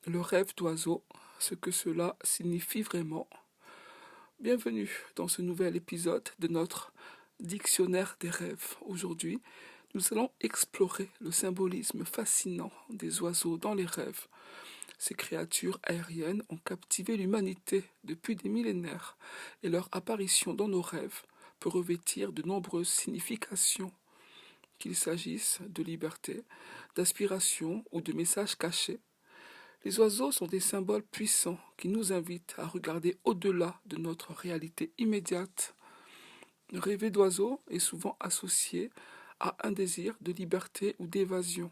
Le rêve d'oiseau, ce que cela signifie vraiment. Bienvenue dans ce nouvel épisode de notre dictionnaire des rêves. Aujourd'hui, nous allons explorer le symbolisme fascinant des oiseaux dans les rêves. Ces créatures aériennes ont captivé l'humanité depuis des millénaires et leur apparition dans nos rêves peut revêtir de nombreuses significations, qu'il s'agisse de liberté, d'aspiration ou de messages cachés. Les oiseaux sont des symboles puissants qui nous invitent à regarder au-delà de notre réalité immédiate. Rêver d'oiseaux est souvent associé à un désir de liberté ou d'évasion.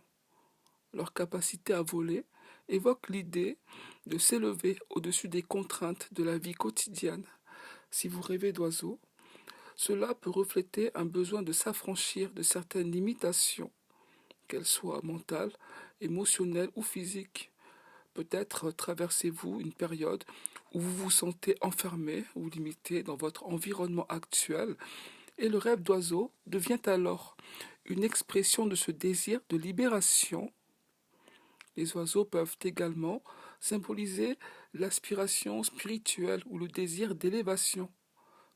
Leur capacité à voler évoque l'idée de s'élever au-dessus des contraintes de la vie quotidienne. Si vous rêvez d'oiseaux, cela peut refléter un besoin de s'affranchir de certaines limitations, qu'elles soient mentales, émotionnelles ou physiques. Peut-être traversez-vous une période où vous vous sentez enfermé ou limité dans votre environnement actuel et le rêve d'oiseau devient alors une expression de ce désir de libération. Les oiseaux peuvent également symboliser l'aspiration spirituelle ou le désir d'élévation.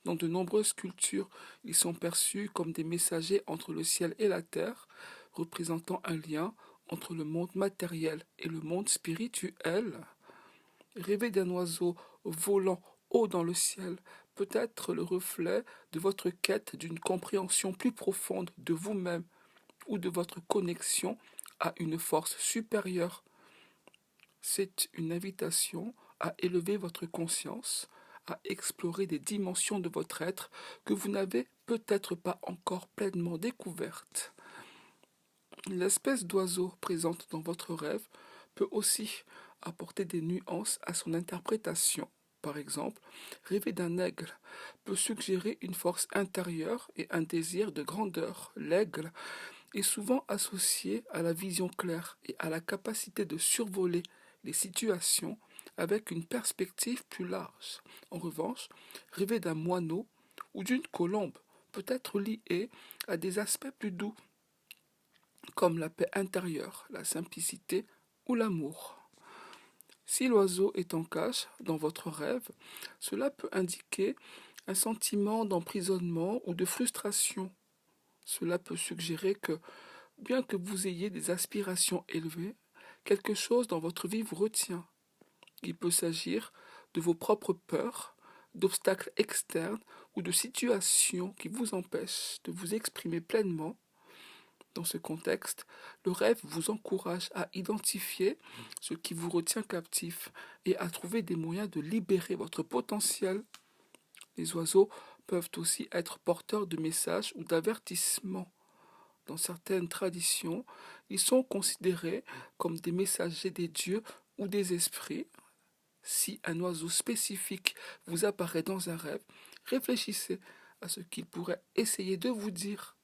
Dans de nombreuses cultures, ils sont perçus comme des messagers entre le ciel et la terre, représentant un lien entre le monde matériel et le monde spirituel. Rêver d'un oiseau volant haut dans le ciel peut être le reflet de votre quête d'une compréhension plus profonde de vous-même ou de votre connexion à une force supérieure. C'est une invitation à élever votre conscience, à explorer des dimensions de votre être que vous n'avez peut-être pas encore pleinement découvertes. L'espèce d'oiseau présente dans votre rêve peut aussi apporter des nuances à son interprétation. Par exemple, rêver d'un aigle peut suggérer une force intérieure et un désir de grandeur. L'aigle est souvent associé à la vision claire et à la capacité de survoler les situations avec une perspective plus large. En revanche, rêver d'un moineau ou d'une colombe peut être lié à des aspects plus doux, comme la paix intérieure, la simplicité ou l'amour. Si l'oiseau est en cage dans votre rêve, cela peut indiquer un sentiment d'emprisonnement ou de frustration. Cela peut suggérer que, bien que vous ayez des aspirations élevées, quelque chose dans votre vie vous retient. Il peut s'agir de vos propres peurs, d'obstacles externes ou de situations qui vous empêchent de vous exprimer pleinement. Dans ce contexte, le rêve vous encourage à identifier ce qui vous retient captif et à trouver des moyens de libérer votre potentiel. Les oiseaux peuvent aussi être porteurs de messages ou d'avertissements. Dans certaines traditions, ils sont considérés comme des messagers des dieux ou des esprits. Si un oiseau spécifique vous apparaît dans un rêve, réfléchissez à ce qu'il pourrait essayer de vous dire.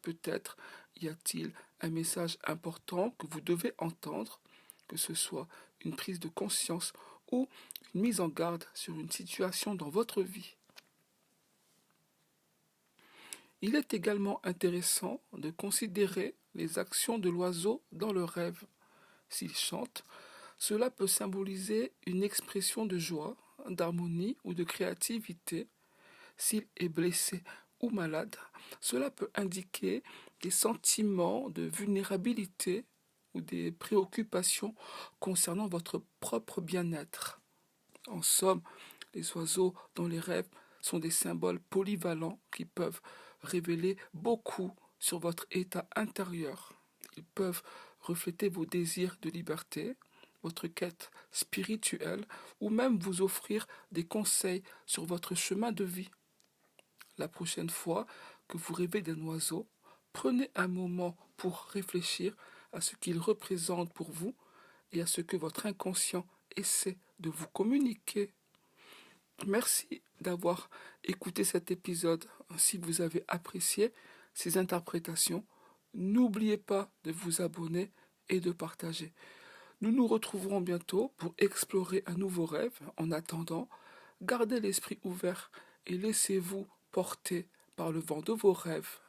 Peut-être y a-t-il un message important que vous devez entendre, que ce soit une prise de conscience ou une mise en garde sur une situation dans votre vie. Il est également intéressant de considérer les actions de l'oiseau dans le rêve. S'il chante, cela peut symboliser une expression de joie, d'harmonie ou de créativité. S'il est blessé ou malade, cela peut indiquer des sentiments de vulnérabilité ou des préoccupations concernant votre propre bien-être. En somme, les oiseaux dans les rêves sont des symboles polyvalents qui peuvent révéler beaucoup sur votre état intérieur. Ils peuvent refléter vos désirs de liberté, votre quête spirituelle ou même vous offrir des conseils sur votre chemin de vie. La prochaine fois que vous rêvez d'un oiseau, prenez un moment pour réfléchir à ce qu'il représente pour vous et à ce que votre inconscient essaie de vous communiquer. Merci d'avoir écouté cet épisode. Si vous avez apprécié ces interprétations, n'oubliez pas de vous abonner et de partager. Nous nous retrouverons bientôt pour explorer un nouveau rêve. En attendant, gardez l'esprit ouvert et laissez-vous porter par le vent de vos rêves.